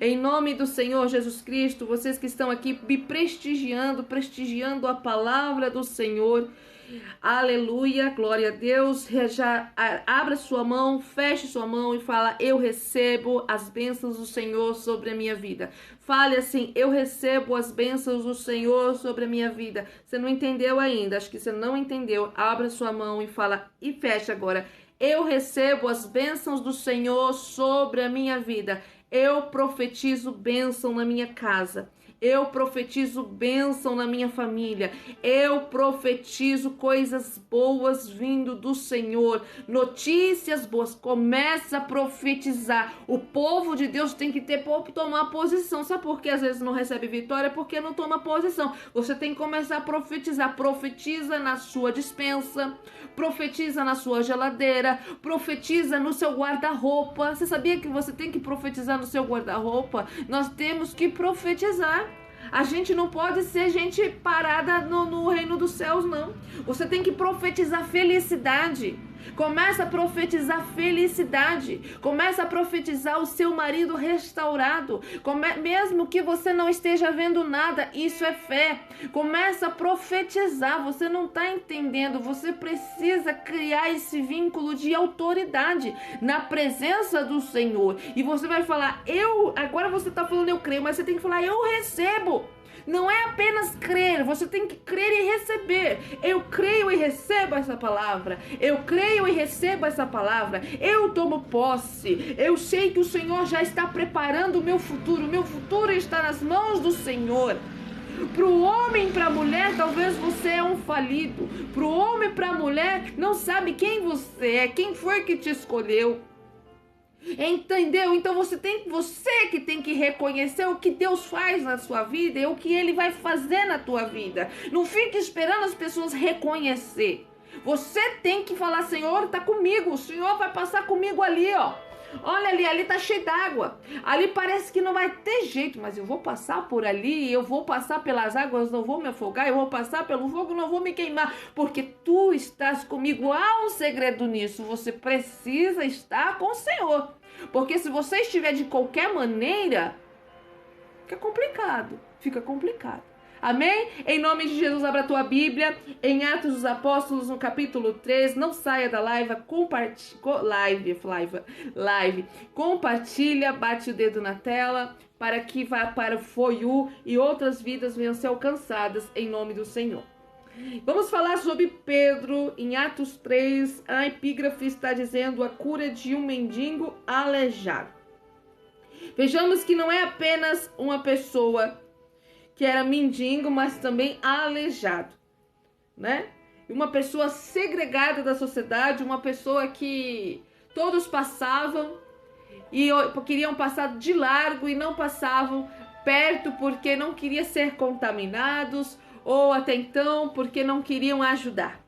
Em nome do Senhor Jesus Cristo, vocês que estão aqui me prestigiando a palavra do Senhor. Aleluia, glória a Deus. Já abra sua mão, feche sua mão e fala: eu recebo as bênçãos do Senhor sobre a minha vida. Fale assim: eu recebo as bênçãos do Senhor sobre a minha vida. Você não entendeu ainda? Acho que você não entendeu. Abra sua mão e fala, e feche agora: eu recebo as bênçãos do Senhor sobre a minha vida. Eu profetizo bênção na minha casa. Eu profetizo bênção na minha família. Eu profetizo coisas boas vindo do Senhor. Notícias boas. Começa a profetizar. O povo de Deus tem que tomar posição. Sabe por que às vezes não recebe vitória? Porque não toma posição. Você tem que começar a profetizar. Profetiza na sua despensa. Profetiza na sua geladeira. Profetiza no seu guarda-roupa. Você sabia que você tem que profetizar no seu guarda-roupa? Nós temos que profetizar. A gente não pode ser gente parada no reino dos céus, não. Você tem que profetizar felicidade. Começa a profetizar felicidade. Começa a profetizar o seu marido restaurado. Mesmo que você não esteja vendo nada, isso é fé. Começa a profetizar. Você não está entendendo. Você precisa criar esse vínculo de autoridade na presença do Senhor. E você vai falar, agora você está falando eu creio, mas você tem que falar, eu recebo. Não é apenas crer, você tem que crer e receber. Eu creio e recebo essa palavra. Eu creio e recebo essa palavra. Eu tomo posse. Eu sei que o Senhor já está preparando o meu futuro. O meu futuro está nas mãos do Senhor. Para o homem e para a mulher, talvez você é um falido. Para o homem e para a mulher, não sabe quem você é, quem foi que te escolheu. Entendeu? Então você que tem que reconhecer o que Deus faz na sua vida e o que Ele vai fazer na tua vida. Não fique esperando as pessoas reconhecer. Você tem que falar, Senhor, tá comigo. O Senhor vai passar comigo ali, ó. Olha ali tá cheio d'água. Ali parece que não vai ter jeito, mas eu vou passar por ali, eu vou passar pelas águas, não vou me afogar, eu vou passar pelo fogo, não vou me queimar, porque tu estás comigo. Há um segredo nisso, você precisa estar com o Senhor. Porque se você estiver de qualquer maneira, fica complicado. Amém? Em nome de Jesus, abra a tua Bíblia em Atos dos Apóstolos, no capítulo 3. Não saia da live, compartilha, bate o dedo na tela para que vá para o For You e outras vidas venham ser alcançadas em nome do Senhor. Vamos falar sobre Pedro em Atos 3. A epígrafe está dizendo a cura de um mendigo aleijado. Vejamos que não é apenas uma pessoa que era mendigo, mas também aleijado, né? Uma pessoa segregada da sociedade, uma pessoa que todos passavam e queriam passar de largo e não passavam perto porque não queriam ser contaminados ou até então porque não queriam ajudar.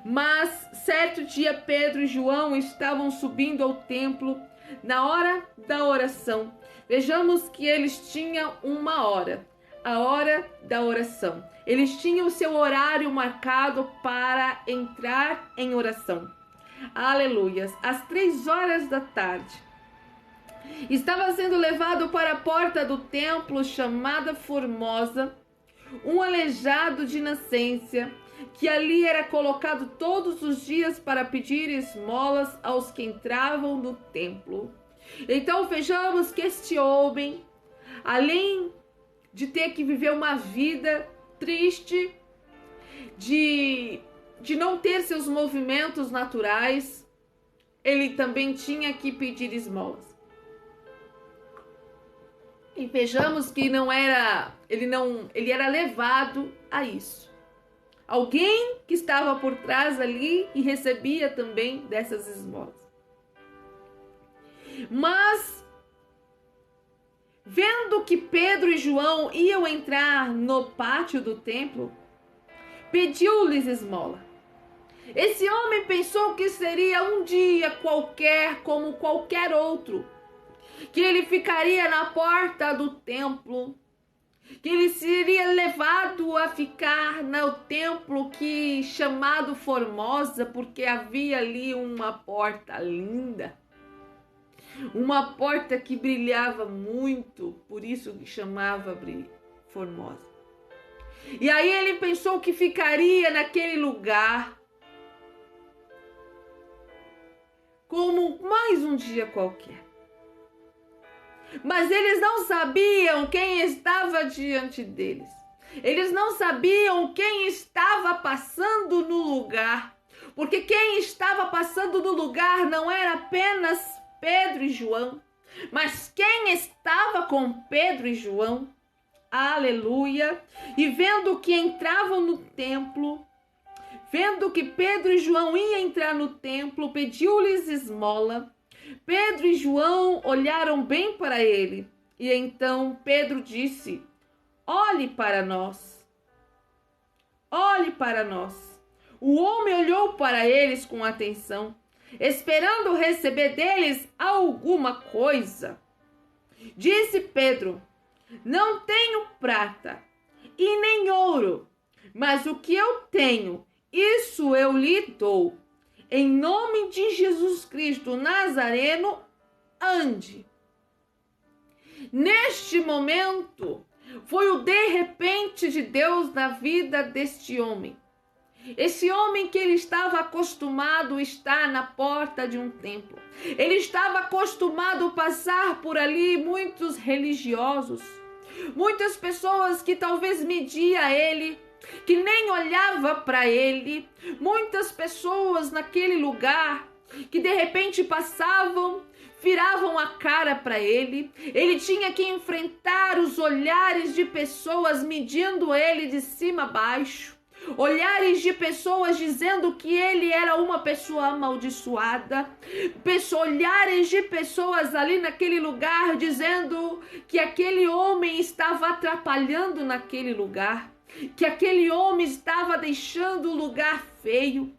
Mas certo dia Pedro e João estavam subindo ao templo na hora da oração. Vejamos que eles tinham uma hora. A hora da oração. Eles tinham o seu horário marcado para entrar em oração. Aleluias. Às 3 horas da tarde. Estava sendo levado para a porta do templo chamada Formosa, um aleijado de nascença, que ali era colocado todos os dias para pedir esmolas aos que entravam no templo. Então vejamos que este homem, além de ter que viver uma vida triste, de não ter seus movimentos naturais, ele também tinha que pedir esmolas. E vejamos que ele era levado a isso. Alguém que estava por trás ali e recebia também dessas esmolas. Mas vendo que Pedro e João iam entrar no pátio do templo, pediu-lhes esmola. Esse homem pensou que seria um dia qualquer como qualquer outro, que ele ficaria na porta do templo, que ele seria levado a ficar no templo chamado Formosa, porque havia ali uma porta linda. uma porta que brilhava muito, por isso que chamava Formosa. E aí ele pensou que ficaria naquele lugar como mais um dia qualquer. Mas eles não sabiam quem estava diante deles. Eles não sabiam quem estava passando no lugar. Porque quem estava passando no lugar não era apenas Pedro e João, mas quem estava com Pedro e João, aleluia, e vendo que entravam no templo, vendo que Pedro e João iam entrar no templo, pediu-lhes esmola. Pedro e João olharam bem para ele, e então Pedro disse: olhe para nós. Olhe para nós. O homem olhou para eles com atenção, esperando receber deles alguma coisa. Disse Pedro: não tenho prata e nem ouro, mas o que eu tenho, isso eu lhe dou. Em nome de Jesus Cristo Nazareno, ande. Neste momento, foi o de repente de Deus na vida deste homem. Esse homem que ele estava acostumado a estar na porta de um templo. Ele estava acostumado a passar por ali muitos religiosos, muitas pessoas que talvez mediam ele, que nem olhava para ele, muitas pessoas naquele lugar que de repente passavam, viravam a cara para ele. Ele tinha que enfrentar os olhares de pessoas medindo ele de cima a baixo, olhares de pessoas dizendo que ele era uma pessoa amaldiçoada, olhares de pessoas ali naquele lugar dizendo que aquele homem estava atrapalhando naquele lugar, que aquele homem estava deixando o lugar feio.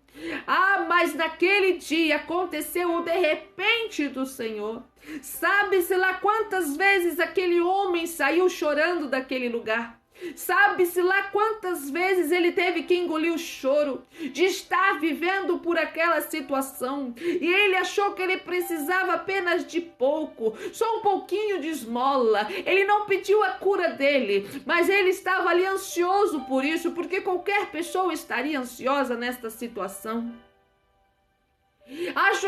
Mas naquele dia aconteceu o de repente do Senhor. Sabe-se lá quantas vezes aquele homem saiu chorando daquele lugar. Sabe-se lá quantas vezes ele teve que engolir o choro de estar vivendo por aquela situação. E ele achou que ele precisava apenas de pouco, só um pouquinho de esmola. Ele não pediu a cura dele, mas ele estava ali ansioso por isso, porque qualquer pessoa estaria ansiosa nesta situação.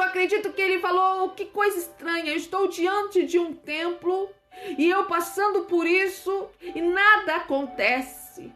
Acredito que ele falou: que coisa estranha, eu estou diante de um templo e eu passando por isso e nada acontece.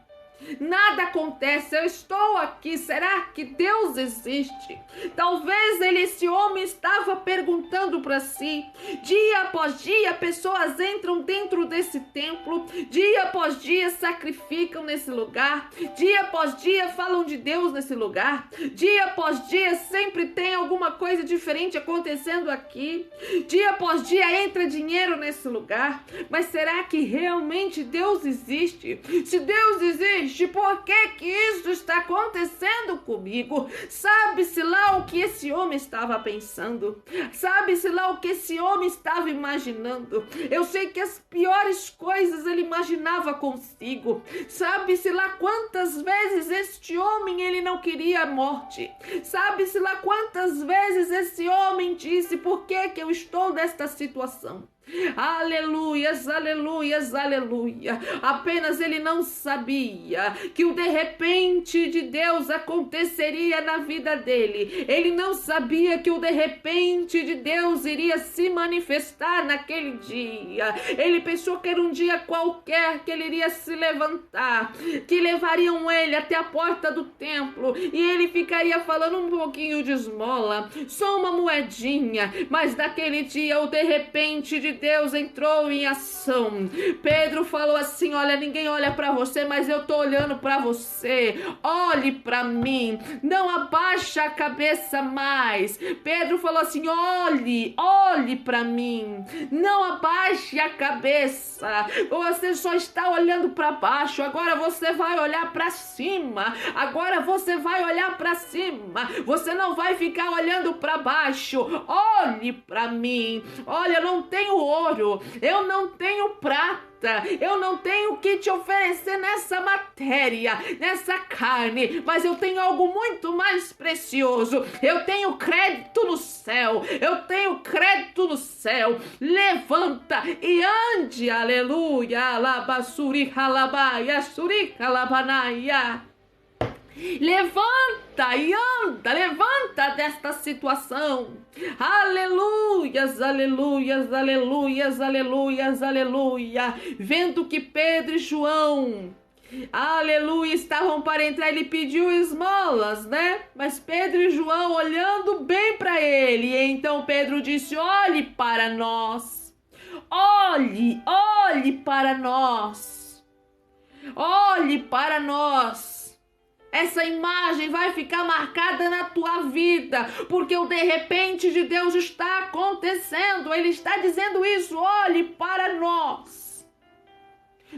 Nada acontece, eu estou aqui, será que Deus existe? Talvez esse homem estava perguntando para si. Dia após dia, pessoas entram dentro desse templo, dia após dia sacrificam nesse lugar, dia após dia falam de Deus nesse lugar, dia após dia sempre tem alguma coisa diferente acontecendo aqui, dia após dia entra dinheiro nesse lugar. Mas será que realmente Deus existe? Se Deus existe, por que isso está acontecendo comigo? Sabe-se lá o que esse homem estava pensando. Sabe-se lá o que esse homem estava imaginando. Eu sei que as piores coisas ele imaginava consigo. Sabe-se lá quantas vezes este homem ele não queria a morte. Sabe-se lá quantas vezes esse homem disse: por que eu estou nesta situação? Aleluias, aleluias, aleluia. Apenas ele não sabia que o de repente de Deus aconteceria na vida dele. Ele não sabia que o de repente de Deus iria se manifestar naquele dia. Ele pensou que era um dia qualquer, que ele iria se levantar, que levariam ele até a porta do templo e ele ficaria falando um pouquinho de esmola, só uma moedinha. Mas naquele dia o de repente de Deus entrou em ação. Pedro falou assim: olha, ninguém olha para você, mas eu tô olhando para você. Olhe para mim, não abaixa a cabeça mais. Pedro falou assim: olhe para mim, não abaixe a cabeça. Você só está olhando para baixo, agora você vai olhar para cima. Agora você vai olhar para cima, você não vai ficar olhando para baixo. Olhe para mim. Olha, eu não tenho ouro, eu não tenho prata, eu não tenho o que te oferecer nessa matéria, nessa carne, mas eu tenho algo muito mais precioso. Eu tenho crédito no céu, eu tenho crédito no céu. Levanta e ande, aleluia, alabasuri halabaia, suri halabanaia. Levanta e anda, levanta desta situação. Aleluias, aleluias, aleluias, aleluias, aleluia. Vendo que Pedro e João, aleluia, estavam para entrar, ele pediu esmolas, né? Mas Pedro e João olhando bem para ele. E então Pedro disse: olhe para nós. Olhe para nós. Olhe para nós. Essa imagem vai ficar marcada na tua vida, porque o de repente de Deus está acontecendo. Ele está dizendo isso: olhe para nós.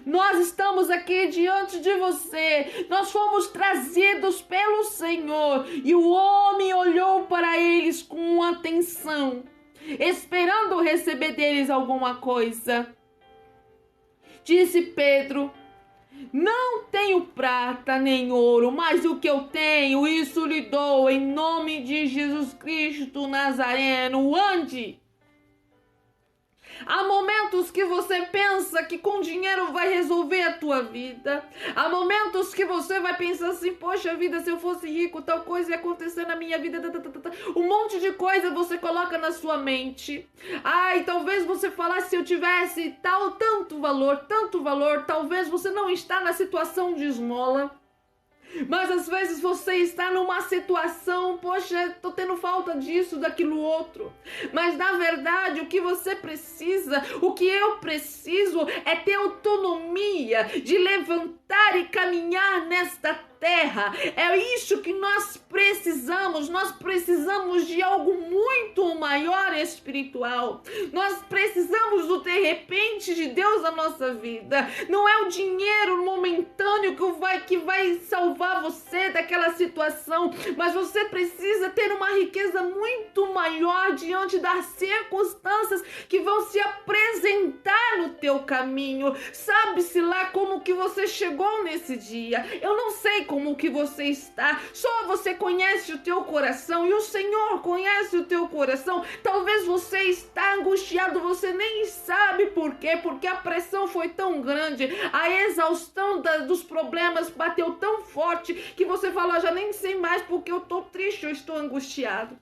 Nós estamos aqui diante de você. Nós fomos trazidos pelo Senhor. E o homem olhou para eles com atenção, esperando receber deles alguma coisa. Disse Pedro: não tenho prata nem ouro, mas o que eu tenho, isso lhe dou, em nome de Jesus Cristo Nazareno, ande. Há momentos que você pensa que com dinheiro vai resolver a tua vida. Há momentos que você vai pensar assim: poxa vida, se eu fosse rico, tal coisa ia acontecer na minha vida. Um monte de coisa você coloca na sua mente. Ai, talvez você falasse: se eu tivesse tanto valor, talvez você não está na situação de esmola. Mas às vezes você está numa situação: poxa, tô tendo falta disso, daquilo outro. Mas na verdade o que você precisa, o que eu preciso é ter autonomia de levantar e caminhar nesta terra. É isso que nós precisamos. Nós precisamos de algo muito maior espiritual. Nós precisamos do de repente de Deus na nossa vida. Não é o dinheiro momentâneo que vai salvar você daquela situação, mas você precisa ter uma riqueza muito maior diante das circunstâncias que vão se apresentar no teu caminho. Sabe-se lá como que você chegou nesse dia. Eu não sei como que você está, só você conhece o teu coração e o Senhor conhece o teu coração. Talvez você está angustiado, você nem sabe por quê, porque a pressão foi tão grande, a exaustão dos problemas bateu tão forte que você fala: já nem sei mais porque eu estou triste, eu estou angustiado.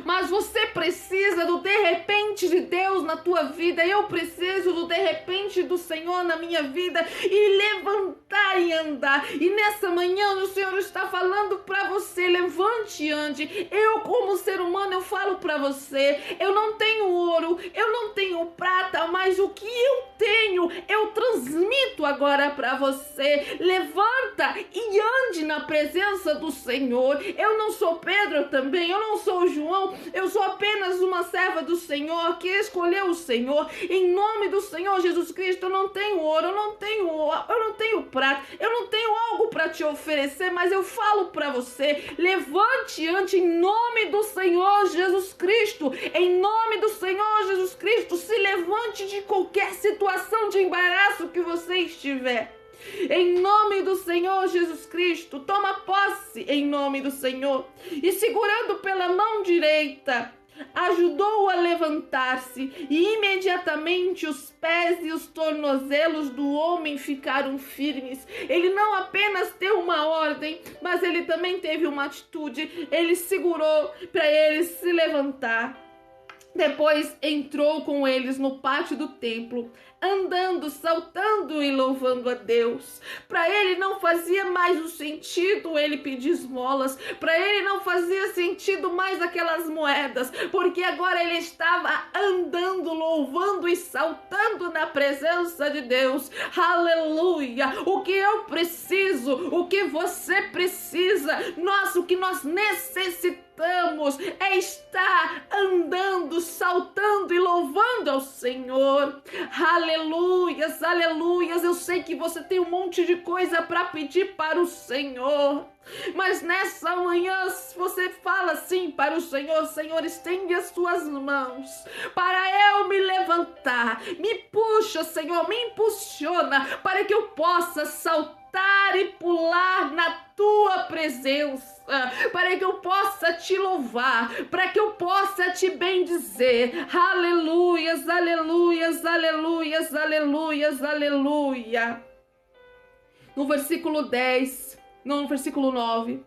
Mas você precisa do de repente de Deus na tua vida. Eu preciso do de repente do Senhor na minha vida, e levantar e andar. E nessa manhã o Senhor está falando para você: levante e ande. Eu, como ser humano, eu falo para você: eu não tenho ouro, eu não tenho prata, mas o que eu tenho eu transmito agora para você. Levanta e ande na presença do Senhor. Eu não sou Pedro também, eu não sou João, eu sou apenas uma serva do Senhor que escolheu o Senhor. Em nome do Senhor Jesus Cristo, eu não tenho ouro, eu não tenho prata, eu não tenho algo para te oferecer, mas eu falo para você: levante e ande em nome do Senhor Jesus Cristo. Em nome do Senhor Jesus Cristo, se levante de qualquer situação de embaraço que você estiver. Em nome do Senhor Jesus Cristo, toma posse em nome do Senhor. E segurando pela mão direita, ajudou-o a levantar-se, e imediatamente os pés e os tornozelos do homem ficaram firmes. Ele não apenas deu uma ordem, mas ele também teve uma atitude. Ele segurou para ele se levantar. Depois entrou com eles no pátio do templo, andando, saltando e louvando a Deus. Para ele não fazia mais o sentido ele pedir esmolas, para ele não fazia sentido mais aquelas moedas, porque agora ele estava andando, louvando e saltando na presença de Deus. Aleluia! O que eu preciso, o que você precisa, o que nós necessitamos necessitamos é estar andando, saltando e louvando ao Senhor. Aleluias, aleluias. Eu sei que você tem um monte de coisa para pedir para o Senhor, mas nessa manhã você fala assim para o Senhor: Senhor, estende as tuas mãos para eu me levantar. Me puxa, Senhor, me impulsiona para que eu possa saltar e pular na tua presença, para que eu possa te louvar, para que eu possa te bendizer. Aleluias, aleluias, aleluias, aleluias, aleluia. No versículo 10, não, no versículo 9,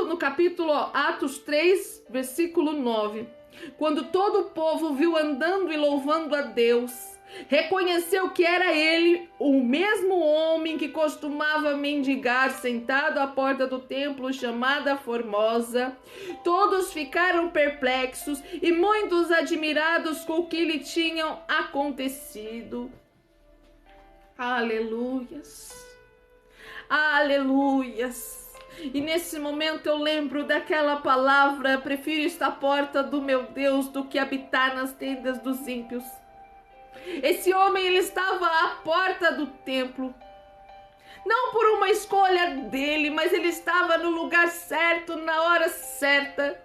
no capítulo Atos 3, versículo 9, quando todo o povo viu andando e louvando a Deus, reconheceu que era ele, o mesmo homem que costumava mendigar sentado à porta do templo chamada Formosa. Todos ficaram perplexos e muitos admirados com o que lhe tinham acontecido. Aleluias, aleluias. E nesse momento eu lembro daquela palavra: prefiro estar à porta do meu Deus do que habitar nas tendas dos ímpios. Esse homem, ele estava à porta do templo, não por uma escolha dele, mas ele estava no lugar certo, na hora certa.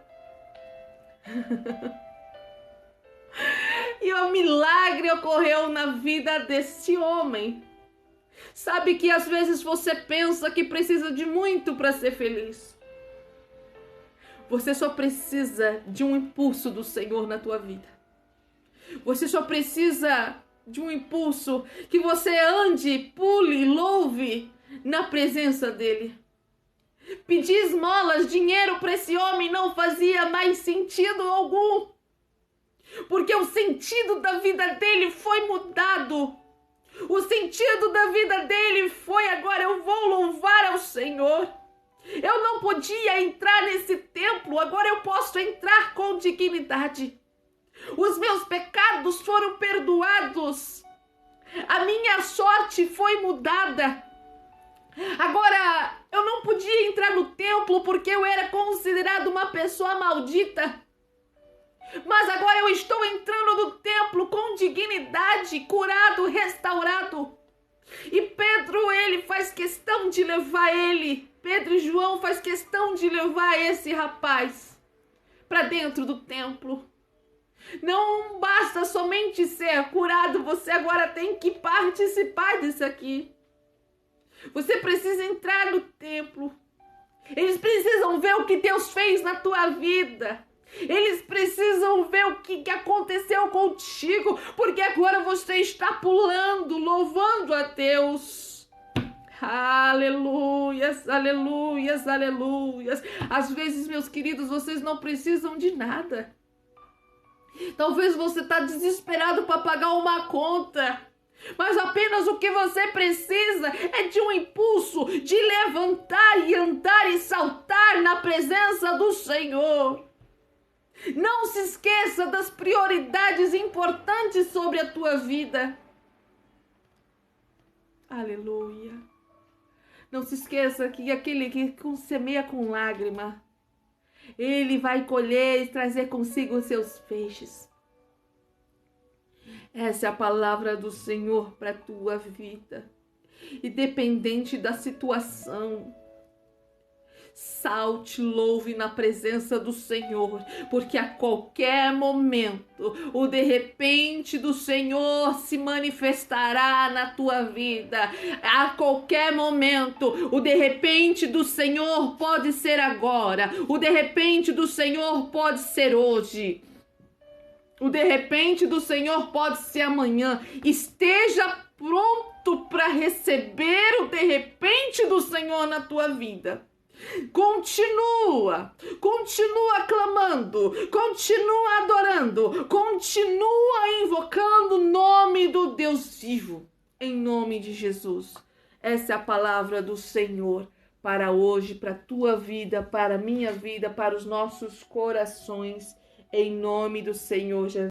E o milagre ocorreu na vida desse homem. Sabe que às vezes você pensa que precisa de muito para ser feliz. Você só precisa de um impulso do Senhor na tua vida. Você só precisa de um impulso, que você ande, pule, louve na presença dele. Pedir esmolas, dinheiro para esse homem não fazia mais sentido algum, porque o sentido da vida dele foi mudado. O sentido da vida dele foi: agora eu vou louvar ao Senhor. Eu não podia entrar nesse templo, agora eu posso entrar com dignidade. Os meus pecados foram perdoados. A minha sorte foi mudada. Agora, eu não podia entrar no templo porque eu era considerado uma pessoa maldita. Mas agora eu estou entrando no templo com dignidade, curado, restaurado. E Pedro, ele faz questão de levar Pedro e João faz questão de levar esse rapaz para dentro do templo. Não basta somente ser curado, você agora tem que participar disso aqui. Você precisa entrar no templo. Eles precisam ver o que Deus fez na tua vida. Eles precisam ver o que aconteceu contigo, porque agora você está pulando, louvando a Deus. Aleluias, aleluias, aleluias. Às vezes, meus queridos, vocês não precisam de nada. Talvez você está desesperado para pagar uma conta, mas apenas o que você precisa é de um impulso de levantar e andar e saltar na presença do Senhor. Não se esqueça das prioridades importantes sobre a tua vida. Aleluia. Não se esqueça que aquele que semeia com lágrima, ele vai colher e trazer consigo os seus feixes. Essa é a palavra do Senhor para a tua vida. Independente da situação, salte, louve na presença do Senhor, porque a qualquer momento o de repente do Senhor se manifestará na tua vida. A qualquer momento o de repente do Senhor pode ser agora, o de repente do Senhor pode ser hoje, o de repente do Senhor pode ser amanhã. Esteja pronto para receber o de repente do Senhor na tua vida. Continua clamando, continua adorando, continua invocando o nome do Deus vivo, em nome de Jesus. Essa é a palavra do Senhor para hoje, para a tua vida, para a minha vida, para os nossos corações, em nome do Senhor Jesus.